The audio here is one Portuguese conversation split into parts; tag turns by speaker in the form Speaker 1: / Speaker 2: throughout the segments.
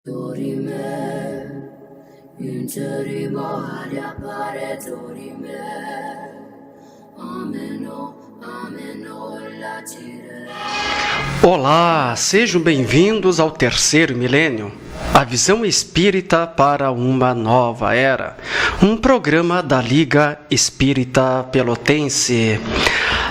Speaker 1: Dorime, interimo ad appare dorime, ameno, ameno latire.
Speaker 2: Olá, sejam bem-vindos ao terceiro milênio, a visão espírita para uma nova era, um programa da Liga Espírita Pelotense.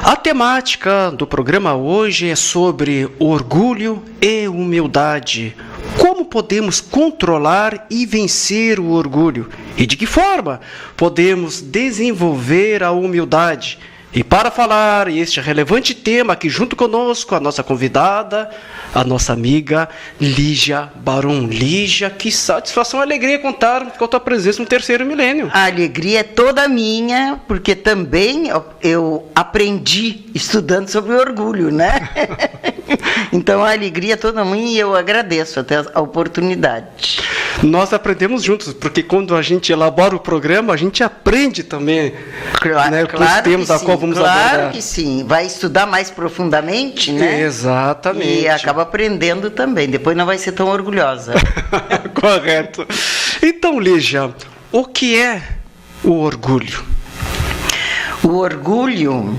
Speaker 2: A temática do programa hoje é sobre orgulho e humildade. Como podemos controlar e vencer o orgulho? E de que forma podemos desenvolver a humildade? E para falar este relevante tema, aqui junto conosco, a nossa convidada, a nossa amiga Lígia Baron. Lígia, que satisfação e alegria contar com a tua presença no terceiro milênio.
Speaker 3: A alegria é toda minha, porque também eu aprendi estudando sobre o orgulho, né? Então a alegria é toda minha e eu agradeço até a oportunidade.
Speaker 2: Nós aprendemos juntos, porque quando a gente elabora o programa, a gente aprende também, né, com os temas a qual vamos abordar.
Speaker 3: Claro que sim, vai estudar mais profundamente, né?
Speaker 2: Exatamente.
Speaker 3: E acaba aprendendo também, depois não vai ser tão orgulhosa.
Speaker 2: Correto. Então, Lígia, o que é o orgulho?
Speaker 3: O orgulho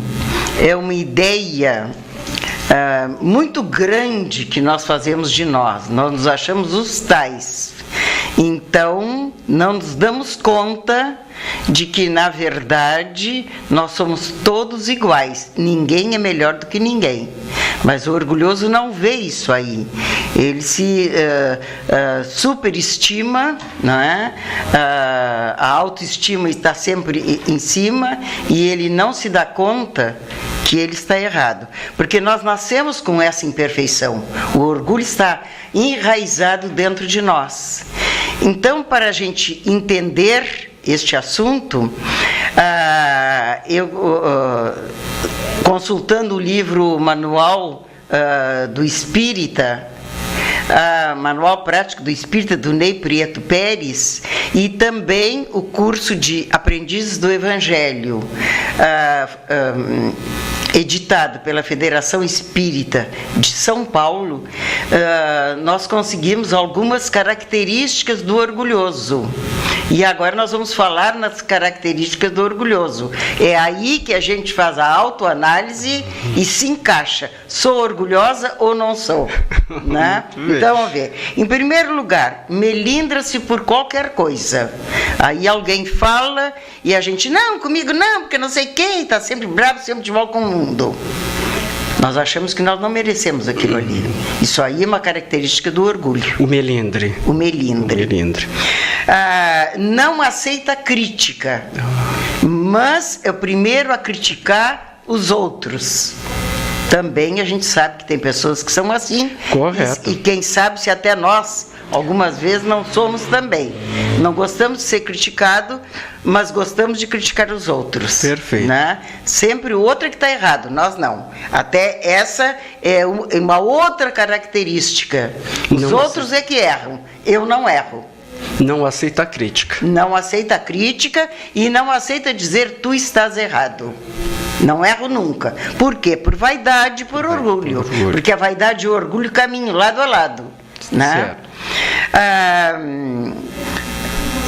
Speaker 3: é uma ideia muito grande que nós fazemos de nós nos achamos os tais. Então, não nos damos conta de que, na verdade, nós somos todos iguais. Ninguém é melhor do que ninguém. Mas o orgulhoso não vê isso aí. Ele se superestima, não é? A autoestima está sempre em cima e ele não se dá conta que ele está errado. Porque nós nascemos com essa imperfeição. O orgulho está enraizado dentro de nós. Então, para a gente entender este assunto, consultando o livro Manual do Espírita, Manual Prático do Espírita, do Ney Prieto Pérez, e também o curso de Aprendizes do Evangelho, editado pela Federação Espírita de São Paulo, nós conseguimos algumas características do orgulhoso. E agora nós vamos falar nas características do orgulhoso. É aí que a gente faz a autoanálise e se encaixa. Sou orgulhosa ou não sou? Né? Então, vamos ver. Em primeiro lugar, melindra-se por qualquer coisa. Aí alguém fala e a gente, não, comigo não, porque não sei quem, está sempre bravo, sempre de volta com o mundo. Nós achamos que nós não merecemos aquilo ali. Isso aí é uma característica do orgulho.
Speaker 2: O melindre.
Speaker 3: O melindre.
Speaker 2: O melindre.
Speaker 3: Não aceita crítica, mas é o primeiro a criticar os outros. Também a gente sabe que tem pessoas que são assim.
Speaker 2: Correto.
Speaker 3: E quem sabe se até nós, algumas vezes, não somos também. Não gostamos de ser criticado, mas gostamos de criticar os outros.
Speaker 2: Perfeito.
Speaker 3: Né? Sempre o outro é que está errado, nós não. Até essa é uma outra característica. Os outros é que erram, eu não erro.
Speaker 2: Não aceita a crítica.
Speaker 3: Não aceita a crítica e não aceita dizer tu estás errado. Não erro nunca. Por quê? Por vaidade, por orgulho. Porque a vaidade e o orgulho caminham lado a lado. Né?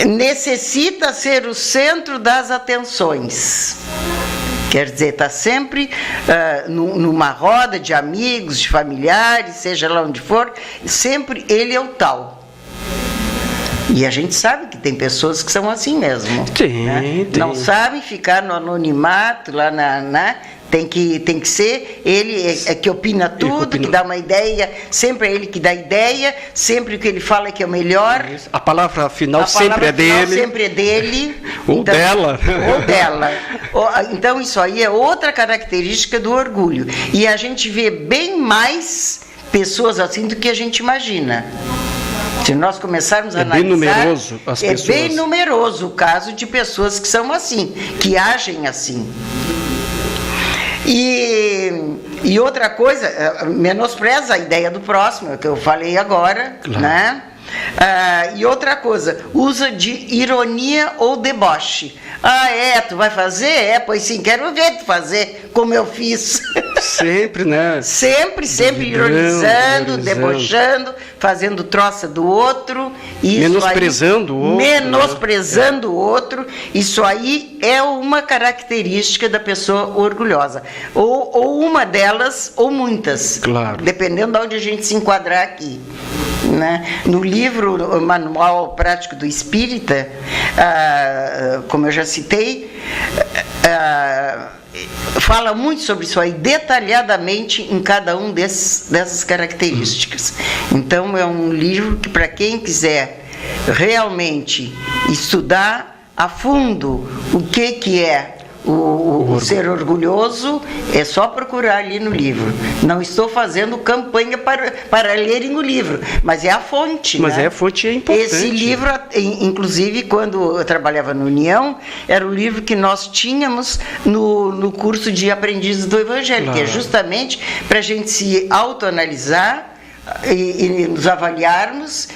Speaker 3: Necessita ser o centro das atenções. Quer dizer, está sempre numa roda de amigos, de familiares, seja lá onde for, sempre ele é o tal. E a gente sabe que tem pessoas que são assim mesmo.
Speaker 2: Tem,
Speaker 3: né?
Speaker 2: tem.
Speaker 3: Não sabem ficar no anonimato, lá tem que ser ele que opina tudo, que dá uma ideia, sempre é ele que dá ideia, sempre o que ele fala é que é o melhor.
Speaker 2: A palavra final sempre é dele.
Speaker 3: Sempre é dele.
Speaker 2: Ou
Speaker 3: então,
Speaker 2: dela.
Speaker 3: Ou dela. Então isso aí é outra característica do orgulho. E a gente vê bem mais pessoas assim do que a gente imagina. Se nós começarmos a analisar,
Speaker 2: bem numeroso as pessoas.
Speaker 3: É bem numeroso o caso de pessoas que são assim, que agem assim. E outra coisa, menospreza a ideia do próximo, é o que eu falei agora,
Speaker 2: claro.
Speaker 3: Né? E outra coisa, usa de ironia ou deboche. Tu vai fazer? Pois sim, quero ver tu fazer como eu fiz.
Speaker 2: Sempre, né?
Speaker 3: Sempre ironizando, debochando, fazendo troça do outro.
Speaker 2: Menosprezando o outro.
Speaker 3: Menosprezando o outro. Isso aí é uma característica da pessoa orgulhosa. Ou uma delas, ou muitas.
Speaker 2: Claro.
Speaker 3: Dependendo de onde a gente se enquadrar aqui. Né? No livro o Manual Prático do Espírita, como eu já citei, fala muito sobre isso aí, detalhadamente em cada um dessas características. Então é um livro que, para quem quiser realmente estudar a fundo o que é o ser orgulhoso, é só procurar ali no livro. Não estou fazendo campanha para lerem o livro, mas é a fonte.
Speaker 2: Mas
Speaker 3: né?
Speaker 2: A fonte é importante.
Speaker 3: Esse livro, inclusive, quando eu trabalhava no União, era o livro que nós tínhamos no curso de Aprendizes do Evangelho, claro. Que é justamente para a gente se autoanalisar e nos avaliarmos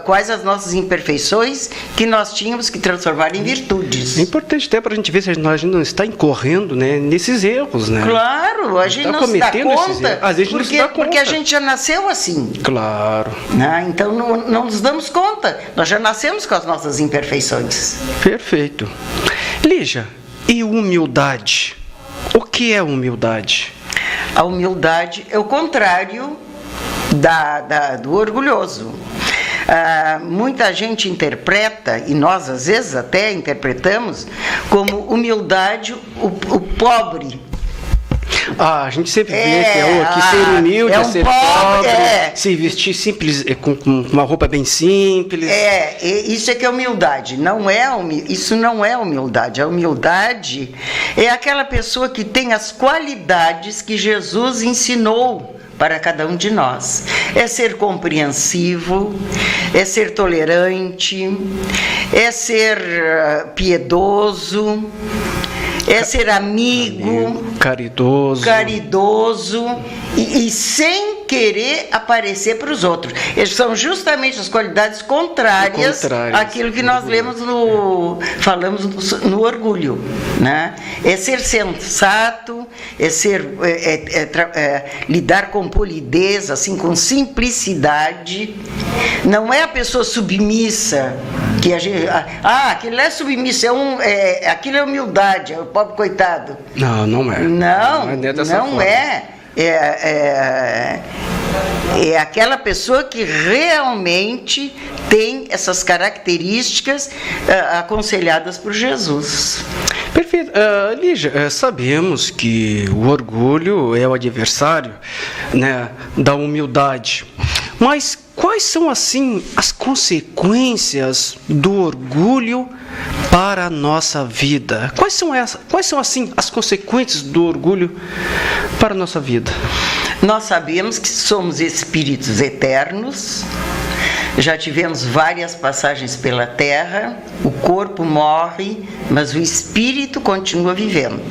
Speaker 3: quais as nossas imperfeições que nós tínhamos que transformar em virtudes.
Speaker 2: É importante até para a gente ver se a gente não está incorrendo, né, nesses erros, né?
Speaker 3: Claro, a gente não se dá conta,
Speaker 2: às vezes não se dá conta.
Speaker 3: Porque a gente já nasceu assim.
Speaker 2: Claro.
Speaker 3: Então não nos damos conta, nós já nascemos com as nossas imperfeições.
Speaker 2: Perfeito. Lígia, e humildade? O que é humildade?
Speaker 3: A humildade é o contrário do orgulhoso. Muita gente interpreta, e nós às vezes até interpretamos, como humildade o pobre.
Speaker 2: A gente sempre vê que ser humilde é ser pobre, se vestir simples, com uma roupa bem simples.
Speaker 3: Isso é que é humildade. Isso não é humildade. A humildade é aquela pessoa que tem as qualidades que Jesus ensinou para cada um de nós. É ser compreensivo, é ser tolerante, é ser piedoso, é ser amigo,
Speaker 2: caridoso
Speaker 3: e sem querer aparecer para os outros. Essas são justamente as qualidades contrárias àquilo que nós falamos no orgulho, né? É ser sensato, lidar com polidez, assim, com simplicidade. Não é a pessoa submissa que a gente, aquilo é submisso, aquilo é humildade, é o pobre coitado.
Speaker 2: Não é.
Speaker 3: Não é. É aquela pessoa que realmente tem essas características aconselhadas por Jesus.
Speaker 2: Perfeito. Lígia, sabemos que o orgulho é o adversário, né, da humildade. Mas quais são, assim, as consequências do orgulho para a nossa vida? Quais são assim, as consequências do orgulho para a nossa vida?
Speaker 3: Nós sabemos que somos espíritos eternos, já tivemos várias passagens pela Terra, o corpo morre, mas o espírito continua vivendo.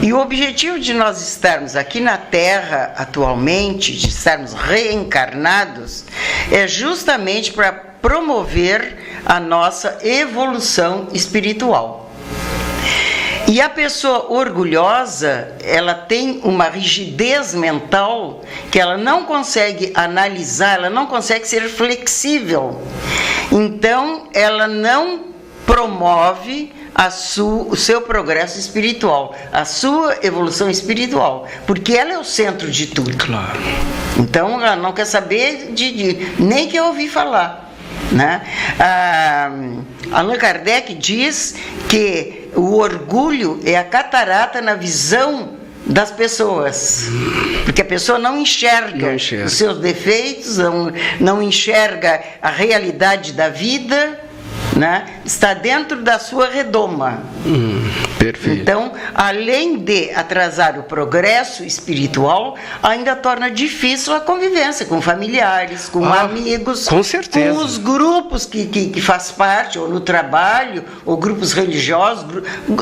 Speaker 3: E o objetivo de nós estarmos aqui na Terra atualmente, de estarmos reencarnados, é justamente para promover a nossa evolução espiritual. E a pessoa orgulhosa, ela tem uma rigidez mental que ela não consegue analisar, ela não consegue ser flexível. Então, ela não promove o seu progresso espiritual, a sua evolução espiritual, porque ela é o centro de tudo.
Speaker 2: Claro.
Speaker 3: Então, ela não quer saber nem que eu ouvi falar, né? Allan Kardec diz que o orgulho é a catarata na visão das pessoas, porque a pessoa não enxerga os seus defeitos, não enxerga a realidade da vida, né? Está dentro da sua redoma.
Speaker 2: Perfeito.
Speaker 3: Então, além de atrasar o progresso espiritual, ainda torna difícil a convivência com familiares, com amigos,
Speaker 2: com certeza,
Speaker 3: com os grupos que faz parte, ou no trabalho, ou grupos religiosos,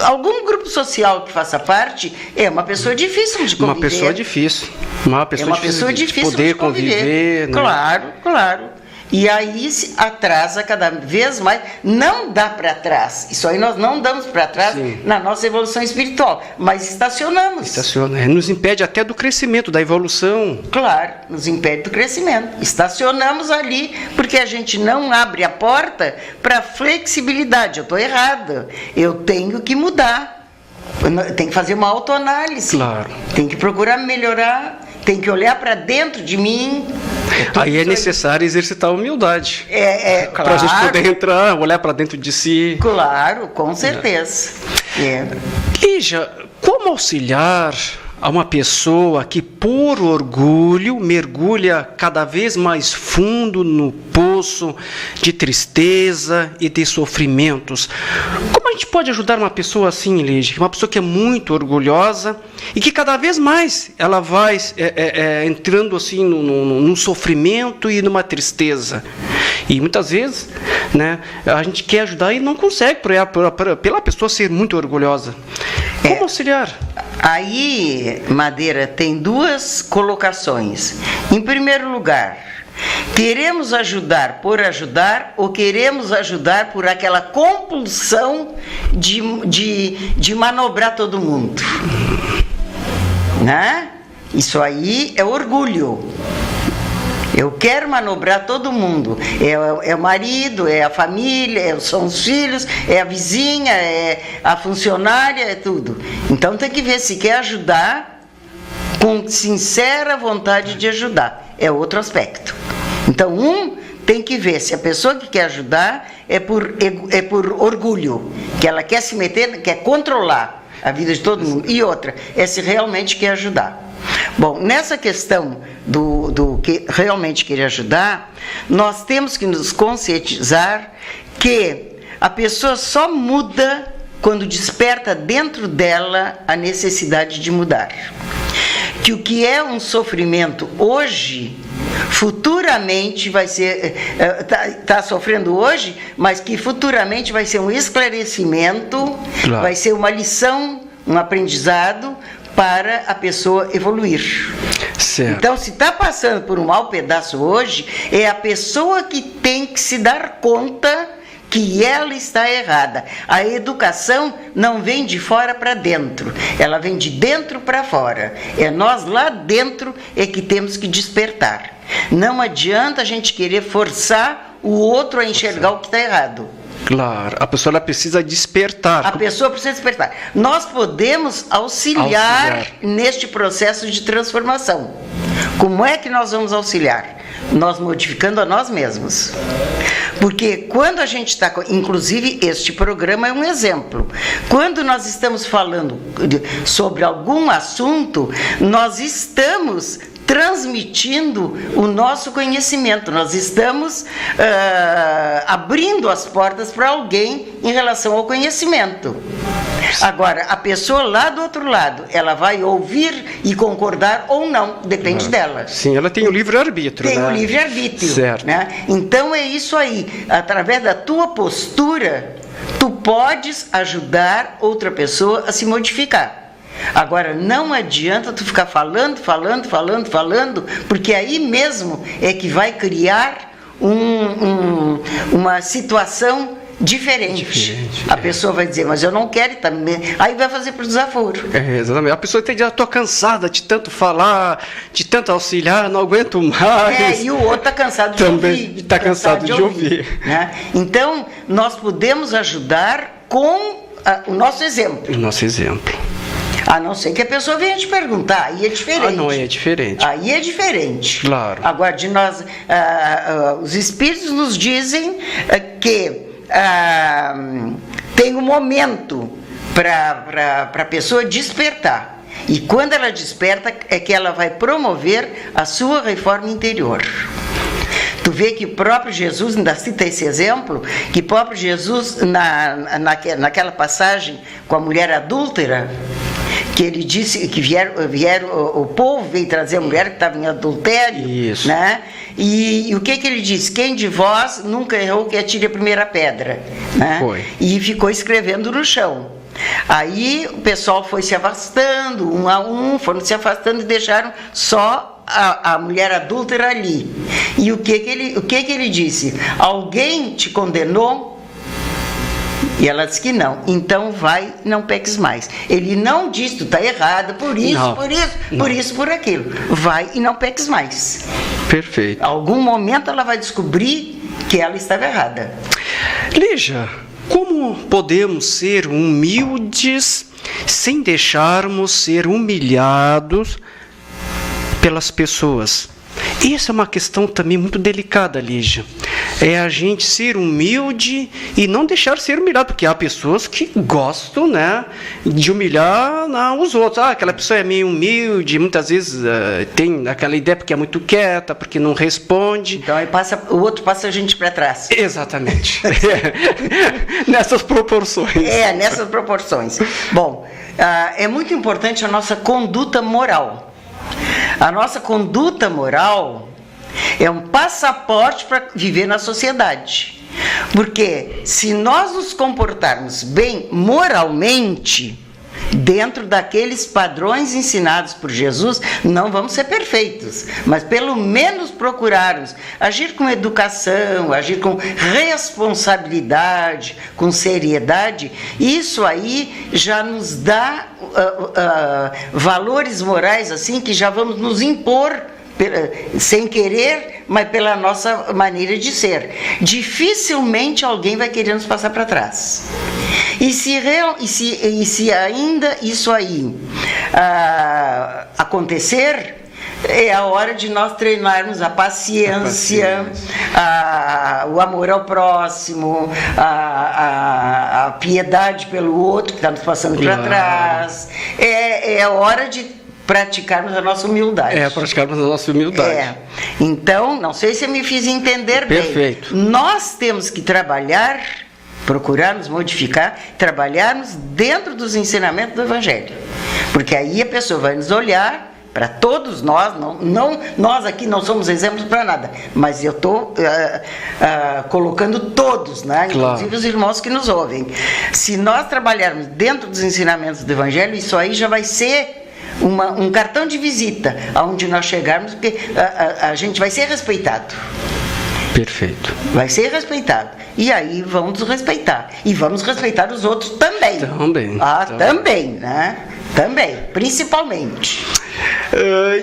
Speaker 3: algum grupo social que faça parte, é uma pessoa difícil de conviver.
Speaker 2: Uma pessoa difícil. Uma pessoa difícil de poder conviver, né?
Speaker 3: Claro. E aí se atrasa cada vez mais. Não dá para trás. Isso aí nós não damos para trás na nossa evolução espiritual, mas estacionamos.
Speaker 2: Estaciona, nos impede até do crescimento, da evolução.
Speaker 3: Claro, nos impede do crescimento. Estacionamos ali porque a gente não abre a porta para flexibilidade. Eu estou errada. Eu tenho que mudar. Eu tenho que fazer uma autoanálise.
Speaker 2: Claro.
Speaker 3: Tenho que procurar melhorar. Tenho que olhar para dentro de mim.
Speaker 2: Aí é necessário exercitar a humildade.
Speaker 3: Claro.
Speaker 2: Para a gente poder entrar, olhar para dentro de si.
Speaker 3: Claro, com certeza.
Speaker 2: Lígia, como auxiliar a uma pessoa que, por orgulho, mergulha cada vez mais fundo no poço de tristeza e de sofrimentos? Como a gente pode ajudar uma pessoa assim, Lígia? Uma pessoa que é muito orgulhosa e que cada vez mais ela vai entrando assim num sofrimento e numa tristeza. E muitas vezes, né, a gente quer ajudar e não consegue pela pessoa ser muito orgulhosa. Como auxiliar?
Speaker 3: Aí, Madeira, tem duas colocações. Em primeiro lugar, queremos ajudar por ajudar ou queremos ajudar por aquela compulsão de manobrar todo mundo? Né? Isso aí é orgulho. Eu quero manobrar todo mundo. É o marido, é a família, são os filhos, é a vizinha, é a funcionária, é tudo. Então tem que ver se quer ajudar com sincera vontade de ajudar. É outro aspecto. Então, tem que ver se a pessoa que quer ajudar é por orgulho, que ela quer se meter, quer controlar a vida de todo mundo. E outra, é se realmente quer ajudar. Bom, nessa questão do que realmente querer ajudar, nós temos que nos conscientizar que a pessoa só muda quando desperta dentro dela a necessidade de mudar. Que o que é um sofrimento hoje, futuramente vai ser, está sofrendo hoje, mas que futuramente vai ser um esclarecimento, claro, vai ser uma lição, um aprendizado para a pessoa evoluir.
Speaker 2: Certo.
Speaker 3: Então, se está passando por um mau pedaço hoje, é a pessoa que tem que se dar conta que ela está errada. A educação não vem de fora para dentro, ela vem de dentro para fora. É nós lá dentro é que temos que despertar. Não adianta a gente querer forçar o outro a enxergar o que está errado.
Speaker 2: Claro, a pessoa ela precisa despertar.
Speaker 3: A pessoa precisa despertar. Nós podemos auxiliar neste processo de transformação. Como é que nós vamos auxiliar? Nós modificando a nós mesmos. Porque quando a gente está... Inclusive, este programa é um exemplo. Quando nós estamos falando sobre algum assunto, nós estamos transmitindo o nosso conhecimento, nós estamos abrindo as portas para alguém em relação ao conhecimento. Agora, a pessoa lá do outro lado, ela vai ouvir e concordar ou não, depende dela.
Speaker 2: Sim, ela tem o livre-arbítrio.
Speaker 3: Tem o livre-arbítrio.
Speaker 2: Certo.
Speaker 3: Né? Então é isso aí, através da tua postura, tu podes ajudar outra pessoa a se modificar. Agora, não adianta tu ficar falando, porque aí mesmo é que vai criar uma situação diferente. A pessoa vai dizer, mas eu não quero também. Aí vai fazer por desaforo.
Speaker 2: Exatamente. A pessoa tem que dizer, estou cansada de tanto falar, de tanto auxiliar, não aguento mais.
Speaker 3: E o outro está cansado de
Speaker 2: também
Speaker 3: ouvir.
Speaker 2: Está cansado de ouvir.
Speaker 3: Né? Então, nós podemos ajudar com o nosso exemplo.
Speaker 2: O nosso exemplo.
Speaker 3: A não ser que a pessoa venha te perguntar, aí é diferente.
Speaker 2: Não, é diferente.
Speaker 3: Aí é diferente.
Speaker 2: Claro.
Speaker 3: Agora, os espíritos nos dizem que tem um momento para a pessoa despertar. E quando ela desperta, é que ela vai promover a sua reforma interior. Tu vê que o próprio Jesus, ainda cita esse exemplo, que o próprio Jesus, naquela passagem com a mulher adúltera, que ele disse que o povo veio trazer a mulher que estava em adultério.
Speaker 2: Isso.
Speaker 3: Né? E o que ele disse? Quem de vós nunca errou que atire a primeira pedra? Né?
Speaker 2: Foi.
Speaker 3: E ficou escrevendo no chão. Aí o pessoal foi se afastando, um a um, foram se afastando e deixaram só a mulher adúltera ali. E o que ele disse? Alguém te condenou? E ela disse que não. Então vai, não peques mais. Ele não disse, tu está errada, por isso,
Speaker 2: Não.
Speaker 3: por isso,
Speaker 2: Não.
Speaker 3: por isso, por aquilo. Vai e não peques mais.
Speaker 2: Perfeito.
Speaker 3: Algum momento ela vai descobrir que ela estava errada.
Speaker 2: Lígia, como podemos ser humildes sem deixarmos ser humilhados pelas pessoas? Essa é uma questão também muito delicada, Lígia. É a gente ser humilde e não deixar ser humilhado, porque há pessoas que gostam, né, de humilhar os outros. Aquela pessoa é meio humilde, muitas vezes tem aquela ideia porque é muito quieta, porque não responde.
Speaker 3: Então aí o outro passa a gente para trás.
Speaker 2: Exatamente. Nessas proporções.
Speaker 3: Nessas proporções. Bom, é muito importante a nossa conduta moral. A nossa conduta moral é um passaporte para viver na sociedade. Porque se nós nos comportarmos bem moralmente, dentro daqueles padrões ensinados por Jesus, não vamos ser perfeitos, mas pelo menos procurarmos agir com educação, agir com responsabilidade, com seriedade. Isso aí já nos dá valores morais assim que já vamos nos impor sem querer, mas pela nossa maneira de ser. Dificilmente alguém vai querer nos passar para trás. E se ainda isso aí acontecer, é a hora de nós treinarmos a paciência, o amor ao próximo, a piedade pelo outro que está nos passando para trás. É a hora de praticarmos a nossa humildade.
Speaker 2: Praticarmos a nossa humildade.
Speaker 3: Então, não sei se eu me fiz entender bem.
Speaker 2: Perfeito.
Speaker 3: Nós temos que trabalhar, procurarmos modificar, trabalharmos dentro dos ensinamentos do Evangelho. Porque aí a pessoa vai nos olhar, para todos nós, nós aqui não somos exemplos para nada, mas eu estou colocando todos, né?
Speaker 2: Claro.
Speaker 3: Inclusive os irmãos que nos ouvem. Se nós trabalharmos dentro dos ensinamentos do Evangelho, isso aí já vai ser um cartão de visita, aonde nós chegarmos, porque a gente vai ser respeitado.
Speaker 2: Perfeito.
Speaker 3: Vai ser respeitado. E aí vamos nos respeitar. E vamos respeitar os outros também. Também, né? Também, principalmente.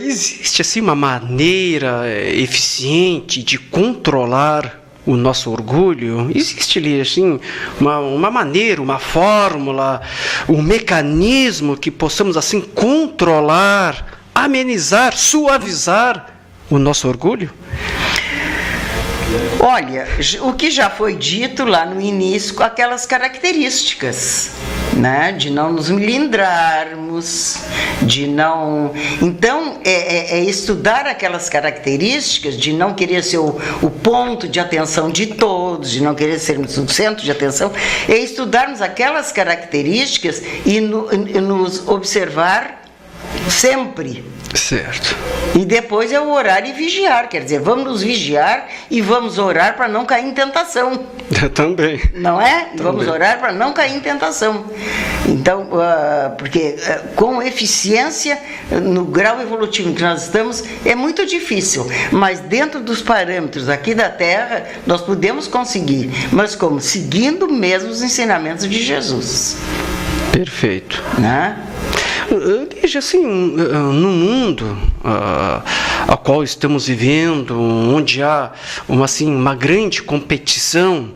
Speaker 2: Existe assim uma maneira eficiente de controlar o nosso orgulho? Existe ali assim uma maneira, uma fórmula, um mecanismo que possamos assim controlar, amenizar, suavizar o nosso orgulho?
Speaker 3: Olha, o que já foi dito lá no início, com aquelas características, né? De não nos melindrarmos, de não... Então, é estudar aquelas características de não querer ser o ponto de atenção de todos, de não querer sermos o centro de atenção, é estudarmos aquelas características e nos observar sempre.
Speaker 2: Certo.
Speaker 3: E depois é o orar e vigiar, quer dizer, vamos nos vigiar e vamos orar para não cair em tentação.
Speaker 2: Também.
Speaker 3: Não é?
Speaker 2: Também.
Speaker 3: Vamos orar para não cair em tentação. Então, porque com eficiência, no grau evolutivo em que nós estamos, é muito difícil, mas dentro dos parâmetros aqui da Terra, nós podemos conseguir, mas como? Seguindo mesmo os ensinamentos de Jesus.
Speaker 2: Perfeito.
Speaker 3: Né?
Speaker 2: Lígia, assim, no mundo a qual estamos vivendo, onde há uma grande competição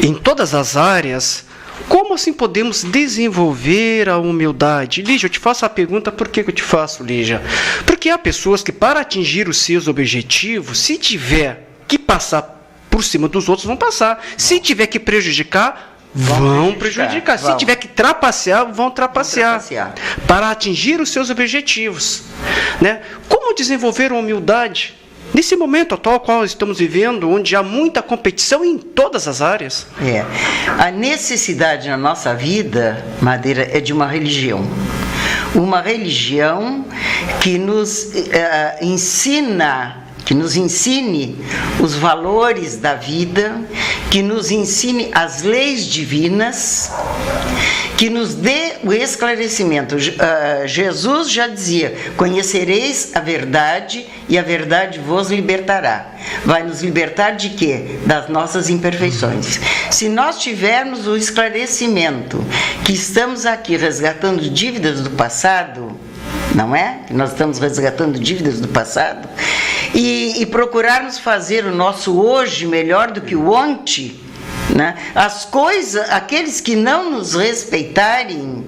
Speaker 2: em todas as áreas, como assim podemos desenvolver a humildade? Lígia, eu te faço a pergunta, por que eu te faço, Lígia? Porque há pessoas que, para atingir os seus objetivos, se tiver que passar por cima dos outros, vão passar. Se tiver que prejudicar, vão prejudicar. Se tiver que trapacear, vão trapacear. Para atingir os seus objetivos. Né? Como desenvolver a humildade nesse momento atual qual estamos vivendo, onde há muita competição em todas as áreas?
Speaker 3: A necessidade na nossa vida, Madeira, é de uma religião. Uma religião que nos ensina que nos ensine os valores da vida, que nos ensine as leis divinas, que nos dê o esclarecimento. Jesus já dizia: conhecereis a verdade e a verdade vos libertará. Vai nos libertar de quê? Das nossas imperfeições. Se nós tivermos o esclarecimento que estamos aqui resgatando dívidas do passado, não é? Nós estamos resgatando dívidas do passado, e procurarmos fazer o nosso hoje melhor do que o ontem, né? As coisas, aqueles que não nos respeitarem,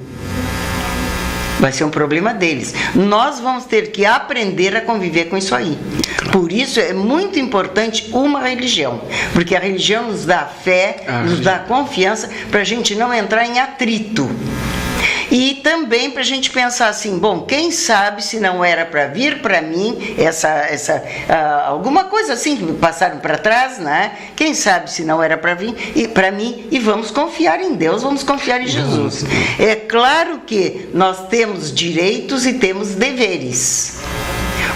Speaker 3: vai ser um problema deles. Nós vamos ter que aprender a conviver com isso aí. Por isso é muito importante uma religião, porque a religião nos dá fé, nos dá confiança para a gente não entrar em atrito. E também para a gente pensar assim: bom, quem sabe se não era para vir para mim alguma coisa assim que me passaram para trás, né? Quem sabe se não era para vir para mim, e vamos confiar em Deus, vamos confiar em Jesus. É claro que nós temos direitos e temos deveres.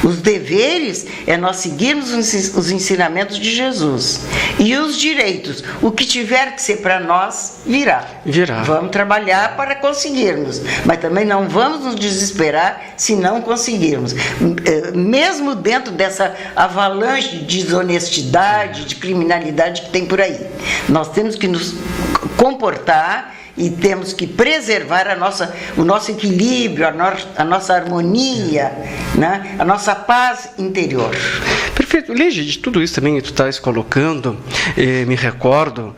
Speaker 3: Os deveres é nós seguirmos os ensinamentos de Jesus. E os direitos, o que tiver que ser para nós, virá. Vamos trabalhar para conseguirmos. Mas também não vamos nos desesperar se não conseguirmos. Mesmo dentro dessa avalanche de desonestidade, de criminalidade que tem por aí. Nós temos que nos comportar e temos que preservar o nosso equilíbrio, a nossa harmonia, né? A nossa paz interior.
Speaker 2: Perfeito. Lígia, de tudo isso também que tu estás colocando, me recordo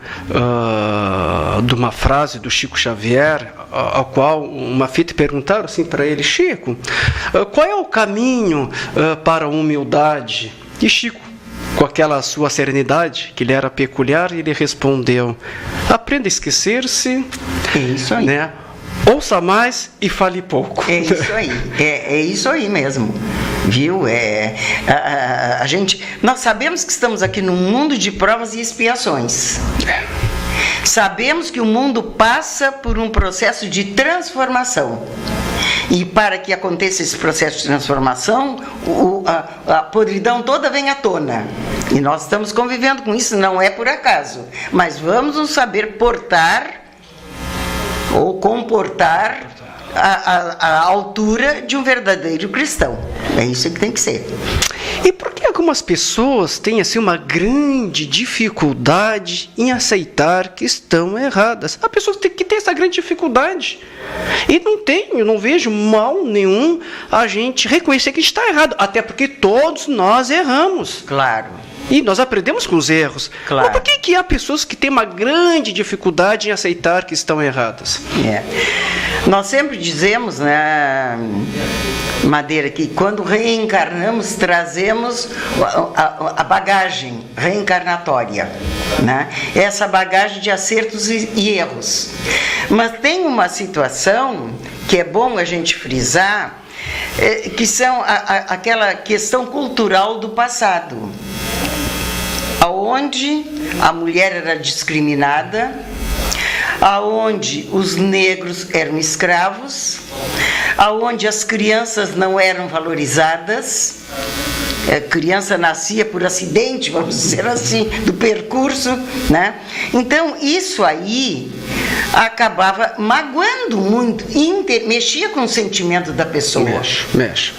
Speaker 2: de uma frase do Chico Xavier, ao qual uma fita perguntaram assim para ele: Chico, qual é o caminho para a humildade? E Chico, com aquela sua serenidade, que lhe era peculiar, ele respondeu: aprenda a esquecer-se,
Speaker 3: é isso aí,
Speaker 2: né? Ouça mais e fale pouco.
Speaker 3: É isso aí, é isso aí mesmo, viu? Nós sabemos que estamos aqui num mundo de provas e expiações. Sabemos que o mundo passa por um processo de transformação. E para que aconteça esse processo de transformação, a podridão toda vem à tona. E nós estamos convivendo com isso, não é por acaso. Mas vamos nos saber portar ou comportar à altura de um verdadeiro cristão. É isso que tem que ser.
Speaker 2: E por que algumas pessoas têm assim uma grande dificuldade em aceitar que estão erradas? Há pessoas que têm essa grande dificuldade. E eu não vejo mal nenhum a gente reconhecer que está errado, até porque todos nós erramos.
Speaker 3: Claro.
Speaker 2: E nós aprendemos com os erros.
Speaker 3: Claro.
Speaker 2: Mas por que há pessoas que têm uma grande dificuldade em aceitar que estão erradas?
Speaker 3: Nós sempre dizemos, né, Madeira, que quando reencarnamos, trazemos a bagagem reencarnatória, né? Essa bagagem de acertos e erros. Mas tem uma situação que é bom a gente frisar, que são aquela questão cultural do passado, aonde a mulher era discriminada, aonde os negros eram escravos, aonde as crianças não eram valorizadas. A criança nascia por acidente, vamos dizer assim, do percurso, né? Então isso aí acabava magoando muito, mexia com o sentimento da pessoa.
Speaker 2: Mexe.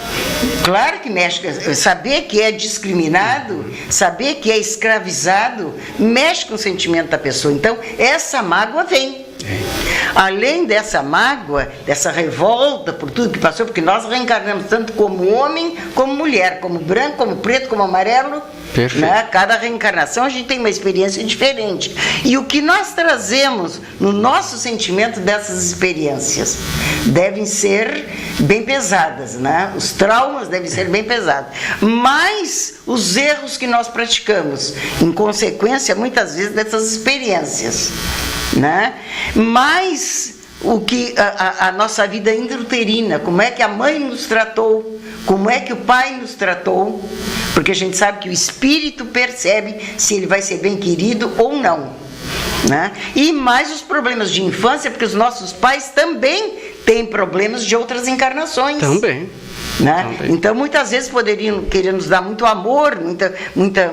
Speaker 3: Claro que mexe. Saber que é discriminado, saber que é escravizado, mexe com o sentimento da pessoa. Então essa mágoa vem. Além dessa mágoa, dessa revolta por tudo que passou, porque nós reencarnamos tanto como homem, como mulher, como branco, como preto, como amarelo. Né? Cada reencarnação a gente tem uma experiência diferente. E o que nós trazemos no nosso sentimento dessas experiências devem ser bem pesadas, né? Os traumas devem ser bem pesados. Mas os erros que nós praticamos, em consequência, muitas vezes, dessas experiências, né? Mas o que a nossa vida intrauterina, como é que a mãe nos tratou, como é que o pai nos tratou, porque a gente sabe que o espírito percebe se ele vai ser bem querido ou não, né? E mais os problemas de infância, porque os nossos pais também têm problemas de outras encarnações.
Speaker 2: Também.
Speaker 3: Né?
Speaker 2: Também.
Speaker 3: Então, muitas vezes poderiam querer nos dar muito amor,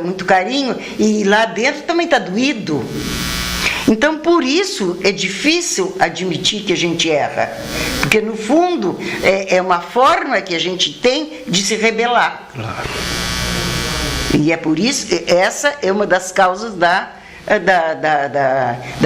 Speaker 3: muito carinho, e lá dentro também está doído. Então, por isso, é difícil admitir que a gente erra. Porque, no fundo, é uma forma que a gente tem de se rebelar.
Speaker 2: Claro.
Speaker 3: E é por isso, essa é uma das causas da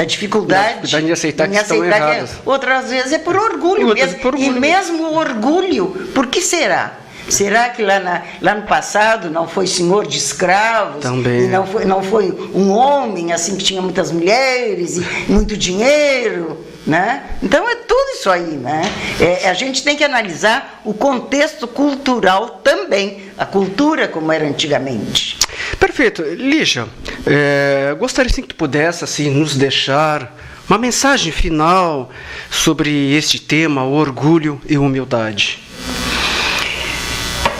Speaker 3: dificuldade
Speaker 2: De aceitar que estão erradas.
Speaker 3: Outras vezes é por orgulho
Speaker 2: Outras
Speaker 3: mesmo.
Speaker 2: por orgulho.
Speaker 3: E mesmo o orgulho, por que será? Será que lá no passado não foi senhor de escravos?
Speaker 2: Também.
Speaker 3: E não foi um homem assim que tinha muitas mulheres e muito dinheiro? Né? Então é tudo isso aí, né? A gente tem que analisar o contexto cultural também, a cultura como era antigamente.
Speaker 2: Perfeito. Lígia, gostaria sim que tu pudesse assim, nos deixar uma mensagem final sobre este tema, orgulho e humildade.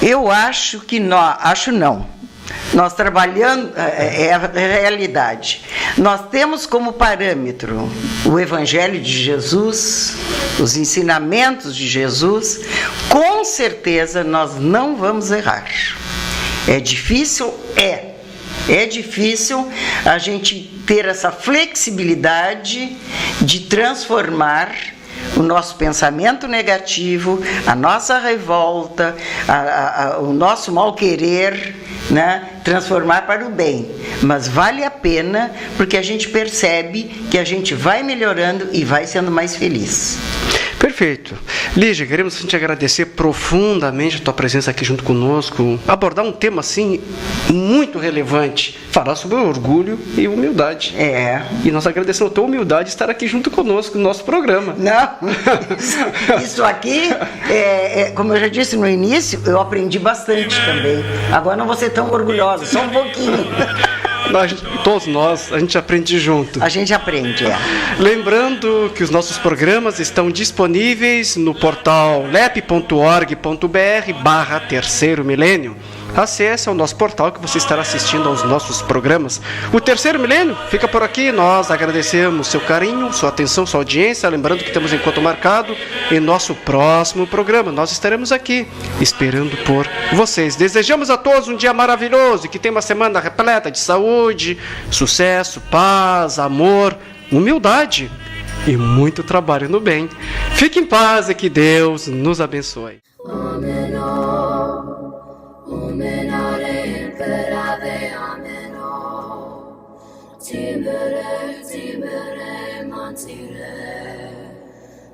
Speaker 3: Eu acho que nós trabalhando, é a realidade. Nós temos como parâmetro o Evangelho de Jesus, os ensinamentos de Jesus. Com certeza nós não vamos errar. É difícil? É difícil a gente ter essa flexibilidade de transformar o nosso pensamento negativo, a nossa revolta, o nosso mal-querer, né, transformar para o bem. Mas vale a pena, porque a gente percebe que a gente vai melhorando e vai sendo mais feliz.
Speaker 2: Perfeito. Lígia, queremos te agradecer profundamente a tua presença aqui junto conosco, abordar um tema assim muito relevante, falar sobre orgulho e humildade. E nós agradecemos a tua humildade de estar aqui junto conosco no nosso programa.
Speaker 3: Não, isso aqui, como eu já disse no início, eu aprendi bastante também. Agora não vou ser tão orgulhosa, só um pouquinho.
Speaker 2: Todos nós, a gente aprende junto.
Speaker 3: A gente aprende,
Speaker 2: Lembrando que os nossos programas estão disponíveis no portal lep.org.br/terceiro milênio. Acesse o nosso portal que você estará assistindo aos nossos programas. O Terceiro Milênio fica por aqui. Nós agradecemos seu carinho, sua atenção, sua audiência. Lembrando que temos encontro marcado em nosso próximo programa. Nós estaremos aqui esperando por vocês. Desejamos a todos um dia maravilhoso e que tenha uma semana repleta de saúde, sucesso, paz, amor, humildade e muito trabalho no bem. Fique em paz e que Deus nos abençoe.
Speaker 1: Umenare imperave ameno, timere,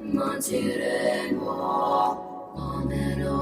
Speaker 1: mantire mo, ameno.